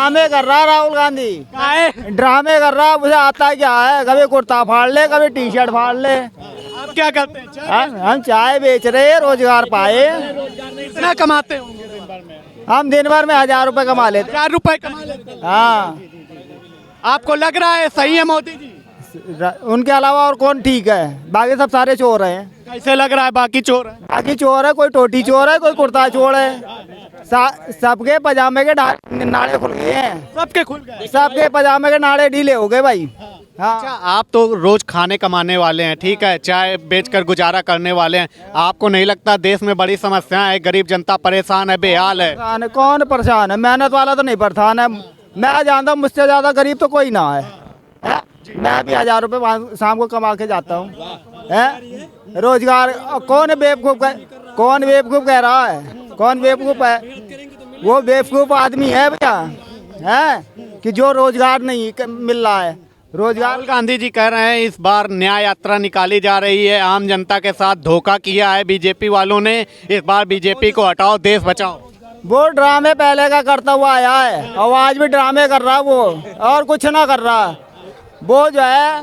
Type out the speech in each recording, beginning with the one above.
ड्रामे कर रहा राहुल गांधी, ड्रामे कर रहा। मुझे आता क्या है, कभी कुर्ता फाड़ ले, कभी टी शर्ट फाड़ ले। आप क्या करते हैं? हम चाय बेच रहे हैं, रोजगार पाए। कितना कमाते होंगे दिन भर में? हम दिन भर में 1000 रुपए कमा लेते। 1000 रुपए कमा लेते हैं। हाँ, आपको लग रहा है सही है मोदी जी? उनके अलावा और कौन ठीक है? बाकी सब सारे चोर हैं। कैसे लग रहा है बाकी चोर है? बाकी चोर है, कोई टोटी चोर है, कोई कुर्ता चोर है। सबके पजामे के नाड़े खुल गए हैं। सबके खुल गए? सबके पजामे के नाड़े ढीले हो गए भाई। हाँ। अच्छा, आप तो रोज खाने कमाने वाले हैं, ठीक है, चाय बेचकर गुजारा करने वाले हैं। आपको नहीं लगता देश में बड़ी समस्या है, गरीब जनता परेशान है, बेहाल है? कौन परेशान है? मेहनत वाला तो नहीं परेशान है। मैं जानता हूँ मुझसे ज्यादा गरीब तो कोई ना है। मैं भी 1000 रुपए शाम को कमा के जाता हूँ। रोजगार कौन बेवकूफ कह रहा है? कौन बेवकूफ है? वो बेवकूफ आदमी है भैया, है कि जो रोजगार नहीं मिल रहा है। रोजगार राहुल गांधी जी कह रहे हैं इस बार न्याय यात्रा निकाली जा रही है, आम जनता के साथ धोखा किया है बीजेपी वालों ने, इस बार बीजेपी को हटाओ, देश बचाओ। वो ड्रामे पहले का करता हुआ आया है, और आज भी ड्रामे कर रहा वो, और कुछ ना कर रहा। वो जो है,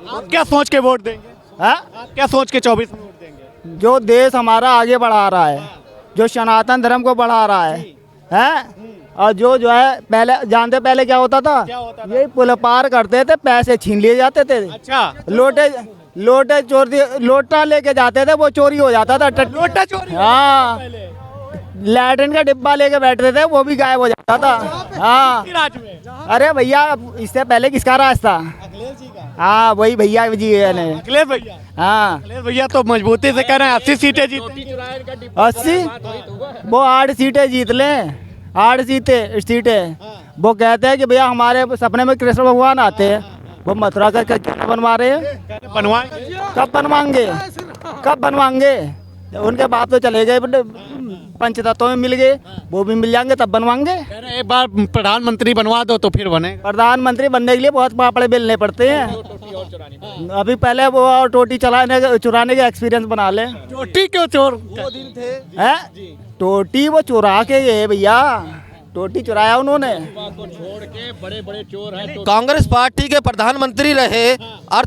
आप क्या सोच के वोट देंगे? है आप क्या सोच के 24 में वोट देंगे? जो देश हमारा आगे बढ़ा रहा है, जो सनातन धर्म को बढ़ा रहा है। और जो है पहले पहले क्या होता था? यही पुल पार करते थे, पैसे छीन लिए जाते थे। अच्छा, लोटे लोटा लेके जाते थे, वो चोरी हो जाता था। लोटा चोरी? हाँ, लैट्रिन का डिब्बा लेके बैठते थे, वो भी गायब हो जाता था। हाँ, राज में? अरे भैया, इससे पहले किसका राज था? अखिलेश जी का। हाँ, वही भैया जी ने। अखिलेश भैया? हाँ, अखिलेश भैया तो मजबूती से कह रहे हैं 80 सीटें जीती। 80? वो 8 सीटें जीत लें, 8 सीटें। वो कहते हैं कि भैया हमारे सपने में कृष्ण भगवान आते हैं, वो मथुरा का क्यों बनवा रहे हैं? बनवाएंगे? कब बनवाएंगे? उनके बाप तो चले गए, पंचतत्व में मिल गए, वो भी मिल जाएंगे तब बनवाएंगे। एक बार प्रधानमंत्री बनवा दो तो फिर बने। प्रधानमंत्री बनने के लिए बहुत पापड़े बेलने पड़ते हैं। अभी पहले वो और टोटी चुराने के एक्सपीरियंस बना ले। टोटी क्यों चोर? वो दिन थे हैं? टोटी वो चुरा के गए भैया, टोटी चुराया उन्होंने। छोड़ के बड़े चोर हैं। कांग्रेस पार्टी के प्रधानमंत्री रहे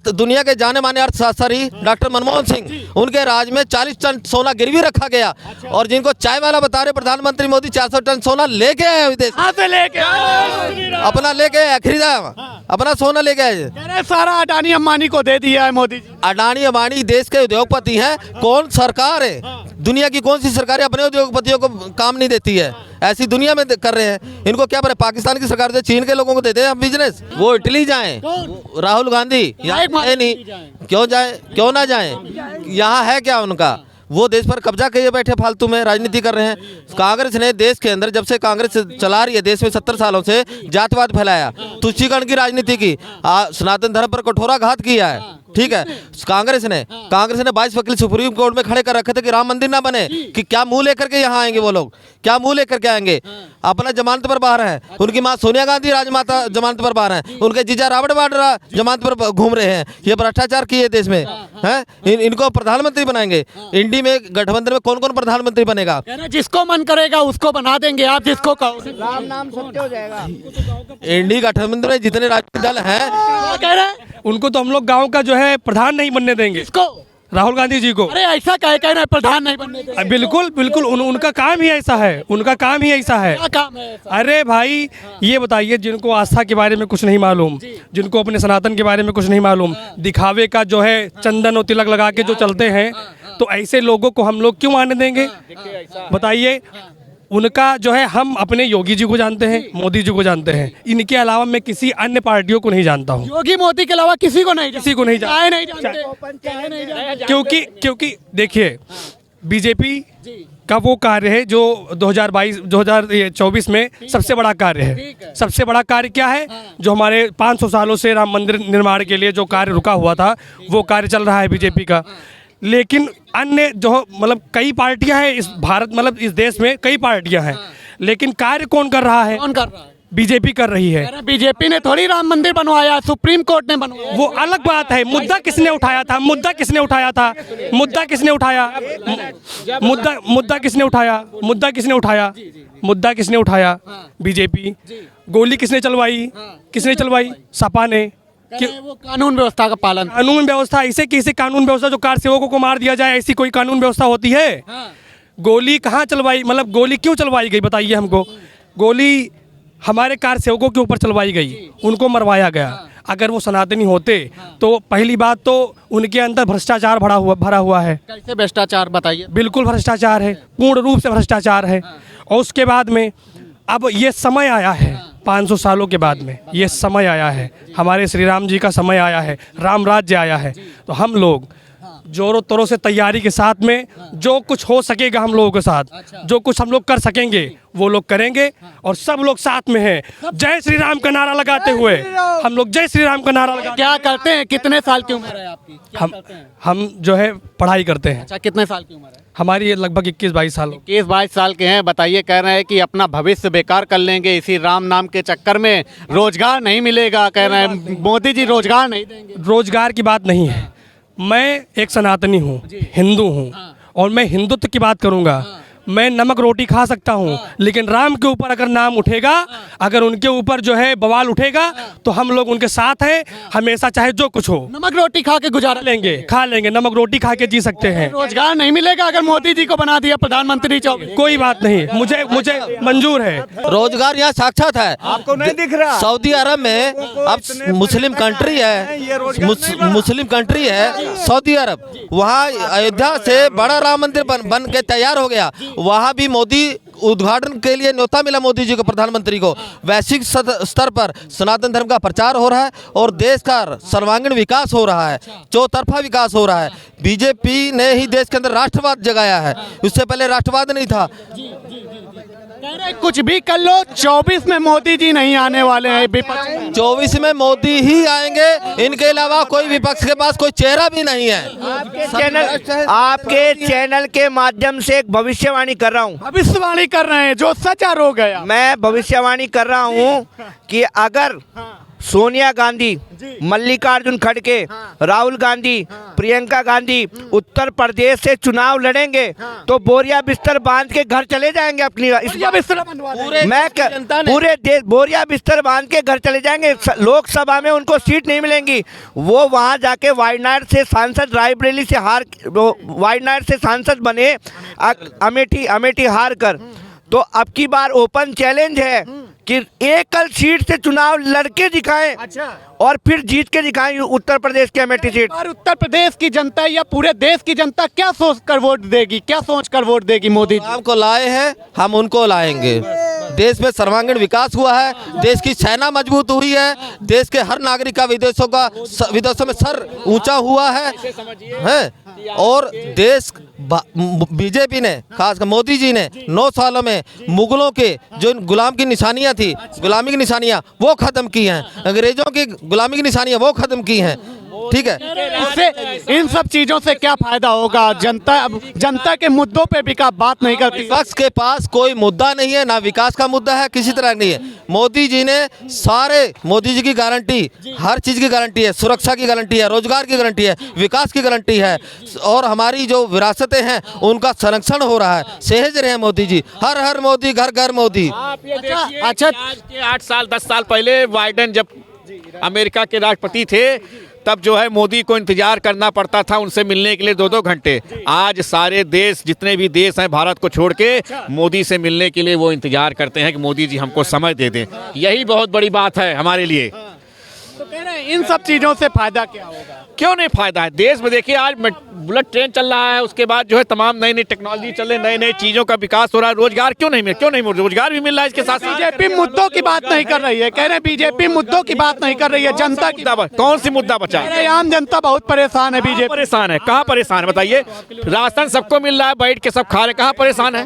दुनिया के जाने माने अर्थशास्त्री डॉक्टर मनमोहन सिंह, उनके राज में 40 टन सोना गिरवी रखा गया। और जिनको चाय वाला बता रहे प्रधानमंत्री मोदी 400 टन सोना लेके आए विदेश से लेके अपना लेके खरीदा, अपना सोना लेके आए। सारा अडानी अंबानी को दे दिया है मोदी जी। अडानी अंबानी देश के उद्योगपति हैं। कौन सरकार है, दुनिया की कौन सी सरकार अपने उद्योगपतियों को काम नहीं देती है? ऐसी दुनिया में कर रहे हैं। इनको क्या पता पाकिस्तान की सरकार दे, चीन के लोगों को देते हैं हम बिजनेस। वो इटली जाएं, राहुल गांधी यहाँ नहीं, क्यों ना जाएं? यहाँ है क्या उनका? वो देश पर कब्जा किए बैठे फालतू में राजनीति कर रहे हैं। कांग्रेस ने देश के अंदर, जब से कांग्रेस चला रही है देश में 70 सालों से, जातवाद फैलाया, तुष्टीकरण की राजनीति की, सनातन धर्म पर कठोराघात किया है। ठीक है, कांग्रेस ने 22 वकील सुप्रीम कोर्ट में खड़े कर रखे थे कि राम मंदिर ना बने। कि क्या मुंह लेकर के यहाँ आएंगे वो लोग? क्या मुंह लेकर के आएंगे? अपना जमानत पर बाहर है। उनकी माँ सोनिया गांधी राजमाता जमानत पर बाहर है। उनके जीजा रॉबर्ट वाड्रा जमानत पर घूम रहे हैं। ये भ्रष्टाचार किए देश में हैं। इनको प्रधानमंत्री बनाएंगे। इंडी में गठबंधन में कौन कौन प्रधानमंत्री बनेगा? जिसको मन करेगा उसको बना देंगे, आप जिसको कहो। राम नाम सत्य हो जाएगा। इंडी गठबंधन में जितने राजनीतिक दल हैं, कह रहे हैं उनको तो हम लोग गांव का जो है प्रधान नहीं बनने देंगे। इसको राहुल गांधी जी को। अरे ऐसा कह रहे हैं प्रधान नहीं बनने देंगे। बिल्कुल उनका काम ही ऐसा है, उनका काम ही ऐसा है। क्या काम है ऐसा? अरे भाई, ये बताइए, जिनको आस्था के बारे में कुछ नहीं मालूम, जिनको अपने सनातन के बारे में कुछ नहीं मालूम, दिखावे का जो है चंदन और तिलक लगा के जो चलते हैं, तो ऐसे लोगों को हम लोग क्यों आने देंगे? बताइए। उनका जो है, हम अपने योगी जी को जानते हैं, मोदी जी को जानते हैं, इनके अलावा मैं किसी अन्य पार्टियों को नहीं जानता हूँ। योगी मोदी के अलावा किसी को नहीं जानते। क्योंकि देखिए, बीजेपी का वो कार्य है जो 2024 में सबसे बड़ा कार्य है। सबसे बड़ा कार्य क्या है? जो हमारे 500 सालों से राम मंदिर निर्माण के लिए जो कार्य रुका हुआ था, वो कार्य चल रहा है बीजेपी का। लेकिन अन्य जो मतलब कई पार्टियां हैं इस भारत, मतलब इस देश में कई पार्टियां हैं, लेकिन कार्य कौन कर रहा है? कौन कर रहा है? बीजेपी कर रही है। बीजेपी ने थोड़ी राम मंदिर बनवाया, सुप्रीम कोर्ट ने बनवाया। वो अलग बात है। मुद्दा किसने उठाया था? मुद्दा किसने उठाया? बीजेपी। गोली किसने चलवाई? किसने चलवाई? सपा ने। कह रहे हैं वो कानून व्यवस्था का पालन। कानून व्यवस्था ऐसे कैसे कानून व्यवस्था जो कार सेवकों को मार दिया जाए, ऐसी कोई कानून व्यवस्था होती है? गोली कहाँ चलवाई, मतलब गोली क्यों चलवाई गई बताइए हमको? गोली हमारे कार सेवकों के ऊपर चलवाई गई, उनको मरवाया गया। अगर वो सनातनी होते तो पहली बात तो उनके अंदर भ्रष्टाचार भरा हुआ है। कैसे भ्रष्टाचार बताइए? बिल्कुल भ्रष्टाचार है, पूर्ण रूप से भ्रष्टाचार है। और उसके बाद में अब ये समय आया है, 500 सालों के बाद में ये समय आया है, हमारे श्री राम जी का समय आया है, राम राज्य आया है। तो हम लोग जोरों तोरों से तैयारी के साथ में जो कुछ हो सकेगा हम लोगों के साथ, जो कुछ हम लोग कर सकेंगे वो लोग करेंगे। और सब लोग साथ में हैं, जय श्री राम का नारा लगाते हुए हम लोग जय श्री राम का नारा लगा। क्या करते हैं? कितने साल की उम्र है आपकी? हम जो है पढ़ाई करते हैं। अच्छा, कितने साल की उम्र है? हमारी लगभग 21-22 साल। 21-22 साल के हैं। बताइए, कह रहे हैं कि अपना भविष्य बेकार कर लेंगे इसी राम नाम के चक्कर में, रोजगार नहीं मिलेगा। कह रहे हैं मोदी जी रोजगार नहीं देंगे। रोजगार की बात नहीं है। मैं एक सनातनी हूँ, हिंदू हूँ, और मैं हिंदुत्व की बात करूँगा। मैं नमक रोटी खा सकता हूँ, लेकिन राम के ऊपर अगर नाम उठेगा, अगर उनके ऊपर जो है बवाल उठेगा, तो हम लोग उनके साथ हैं हमेशा, चाहे जो कुछ हो। नमक रोटी खा के गुजारा लेंगे, खा लेंगे, नमक रोटी खा के जी सकते हैं। रोजगार नहीं मिलेगा अगर मोदी जी को बना दिया प्रधानमंत्री। कोई बात नहीं, मुझे मंजूर है। रोजगार यहाँ साक्षात है। आपको नहीं दिख रहा? सऊदी अरब में अब मुस्लिम कंट्री है, मुस्लिम कंट्री है सऊदी अरब। वहाँ अयोध्या से बड़ा राम मंदिर बन के तैयार हो गया। वहाँ भी मोदी उद्घाटन के लिए न्योता मिला मोदी जी को, प्रधानमंत्री को। वैश्विक स्तर पर सनातन धर्म का प्रचार हो रहा है और देश का सर्वांगीण विकास हो रहा है, चौतरफा विकास हो रहा है। बीजेपी ने ही देश के अंदर राष्ट्रवाद जगाया है, उससे पहले राष्ट्रवाद नहीं था। कुछ भी कर लो, 24 में मोदी जी नहीं आने वाले हैं। 24 में मोदी ही आएंगे, इनके अलावा कोई विपक्ष के पास कोई चेहरा भी नहीं है। आपके चैनल के माध्यम से एक भविष्यवाणी कर रहा हूँ। भविष्यवाणी कर रहे हैं जो सच हो गया। मैं भविष्यवाणी कर रहा हूँ कि अगर सोनिया गांधी, मल्लिकार्जुन खड़गे, राहुल गांधी, प्रियंका गांधी उत्तर प्रदेश से चुनाव लड़ेंगे तो बोरिया बिस्तर बांध के घर चले जाएंगे अपनी। पूरे देश बोरिया बिस्तर बांध के घर चले जाएंगे। लोकसभा में उनको सीट नहीं मिलेंगी। वो वहां जाके वायनाड से सांसद, रायबरेली से वायनाड से सांसद बने, अमेठी हार कर। तो अब की बार ओपन चैलेंज है कि एकल सीट से चुनाव लड़के दिखाएं। अच्छा। और फिर जीत के दिखाएं उत्तर प्रदेश की अमेठी सीट। और उत्तर प्रदेश की जनता या पूरे देश की जनता क्या सोच कर वोट देगी, क्या सोच कर वोट देगी? मोदी जी हमको लाए हैं, हम उनको लाएंगे। देश में सर्वांगीण विकास हुआ है, देश की सेना मजबूत हुई है, देश के हर नागरिक का विदेशों में सर ऊंचा हुआ है। और देश बीजेपी ने, खासकर मोदी जी ने 9 सालों में मुगलों के जो गुलाम की निशानियां थी, गुलामी की निशानियां वो खत्म की हैं, अंग्रेजों की गुलामी की निशानियां वो खत्म की हैं। ठीक है, इससे इन सब चीजों से क्या फायदा होगा? जनता के मुद्दों पे भी बात नहीं करती। विपक्ष के पास कोई मुद्दा नहीं है, ना विकास का मुद्दा है, किसी तरह नहीं है। मोदी जी ने मोदी जी की गारंटी, हर चीज की गारंटी है, सुरक्षा की गारंटी है, रोजगार की गारंटी है, विकास की गारंटी है, और हमारी जो विरासतें हैं उनका संरक्षण हो रहा है। सहेज रहे हैं मोदी जी, हर हर मोदी, घर घर मोदी। अच्छा, 8 साल 10 साल पहले बाइडेन जब अमेरिका के राष्ट्रपति थे, तब जो है मोदी को इंतजार करना पड़ता था उनसे मिलने के लिए 2-2 घंटे। आज सारे देश, जितने भी देश हैं भारत को छोड़ के, मोदी से मिलने के लिए वो इंतजार करते हैं कि मोदी जी हमको समय दे दें। यही बहुत बड़ी बात है हमारे लिए। तो कह रहे हैं इन सब चीजों से फायदा क्या होगा? क्यों नहीं फायदा है? देश में देखिए आज बुलेट ट्रेन चल रहा है, उसके बाद जो है तमाम नई नई टेक्नोलॉजी चल रही, नई नई चीजों का विकास हो रहा है। रोजगार क्यों नहीं मिल रोजगार भी मिल रहा है इसके साथ। बीजेपी मुद्दों की बात नहीं कर रही है। कह रहे हैं बीजेपी मुद्दों की बात नहीं कर रही है, जनता की। कौन सी मुद्दा बचा है? आम जनता बहुत परेशान है। बीजेपी परेशान है? कहाँ परेशान है बताइए? राशन सबको मिल रहा है, बैठ के सब खा रहे, कहाँ परेशान है?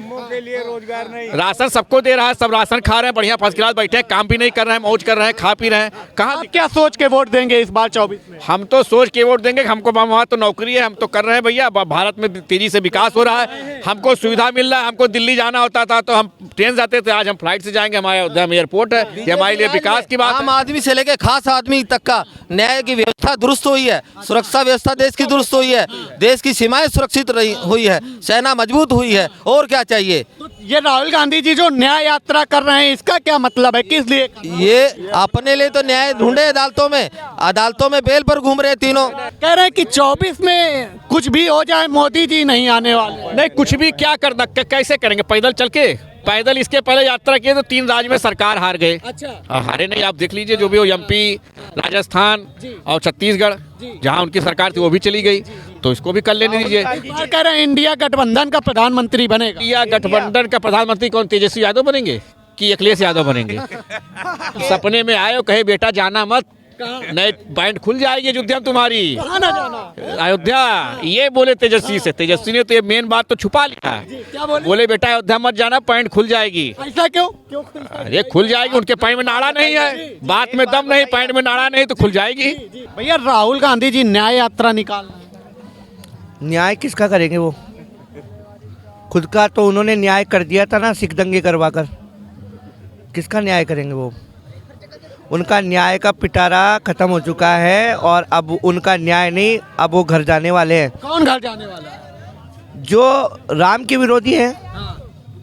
राशन सबको दे रहा है, सब राशन खा रहे हैं, बढ़िया फर्स्ट क्लास बैठे, काम भी नहीं कर रहे हैं, मौज कर रहे हैं, खा पी रहे हैं। कहाँ क्या सोच के वोट देंगे इस बार 24 में? हम तो सोच के वोट देंगे हमको वहाँ तो नौकरी है, हम तो कर रहे हैं भैया। भारत में तेजी से विकास हो रहा है, हमको सुविधा मिल रहा है। हमको दिल्ली जाना होता था तो हम ट्रेन जाते थे, आज हम फ्लाइट से जाएंगे, हमारे अयोध्या में एयरपोर्ट है। ये हमारे लिए विकास की बात आम है। आदमी से लेके खास आदमी तक का न्याय की व्यवस्था दुरुस्त हुई है, सुरक्षा व्यवस्था देश की दुरुस्त हुई है, देश की सीमाएं सुरक्षित रही हुई है, सेना मजबूत हुई है, और क्या चाहिए। तो ये राहुल गांधी जी जो न्याय यात्रा कर रहे हैं, इसका क्या मतलब है, किस लिए? ये अपने लिए तो न्याय ढूंढे अदालतों में बेल पर घूम रहे तीनों। कह रहे हैं कि 24 में कुछ भी हो जाए मोदी जी नहीं आने वाले। नहीं, कुछ भी क्या करना, कैसे करेंगे? पैदल चल के? पैदल इसके पहले यात्रा किए तो 3 राज्य में सरकार हार गए। अच्छा। हारे नहीं, आप देख लीजिए जो भी हो, एमपी, राजस्थान और छत्तीसगढ़, जहां उनकी सरकार थी वो भी चली गई, तो इसको भी कर लेने दीजिए। कह रहे हैं इंडिया गठबंधन का प्रधानमंत्री बनेगा। इंडिया गठबंधन का प्रधानमंत्री कौन, तेजस्वी यादव बनेंगे कि अखिलेश यादव बनेंगे? सपने में आए हो, कहे बेटा जाना मत, नहीं बैंड खुल जाएगी अयोध्या में तुम्हारी। अयोध्या, ये बोले तेजस्वी से। तेजस्वी ने तो ये मेन बात तो छुपा लिया है। बोले बेटा अयोध्या मत जाना, पैंट खुल जाएगी। ऐसा क्यों? अरे खुल जाएगी, उनके पैंट में नाड़ा नहीं है, बात में दम नहीं, पैंट में नाड़ा नहीं तो खुल जाएगी। भैया राहुल गांधी जी न्याय यात्रा निकाल रहे हैं। न्याय किसका करेंगे वो? खुद का तो उन्होंने न्याय कर दिया था ना, सिख दंगे करवा कर। किसका न्याय करेंगे वो? उनका न्याय का पिटारा खत्म हो चुका है और अब उनका न्याय नहीं, अब वो घर जाने वाले हैं। कौन घर जाने वाला है? जो राम के विरोधी हैं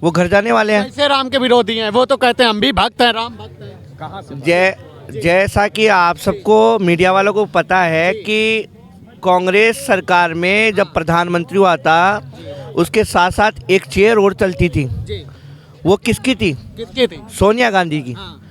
वो घर जाने वाले हैं। कैसे राम के विरोधी हैं? वो तो कहते हैं हम भी भक्त हैं, राम भक्त हैं। कहाँ से? जैसा कि आप सबको मीडिया वालों को पता है कि कांग्रेस सरकार में जब प्रधानमंत्री हुआ था, उसके साथ साथ एक चेयर और चलती थी। वो किसकी थी? किसकी थी? सोनिया गांधी की।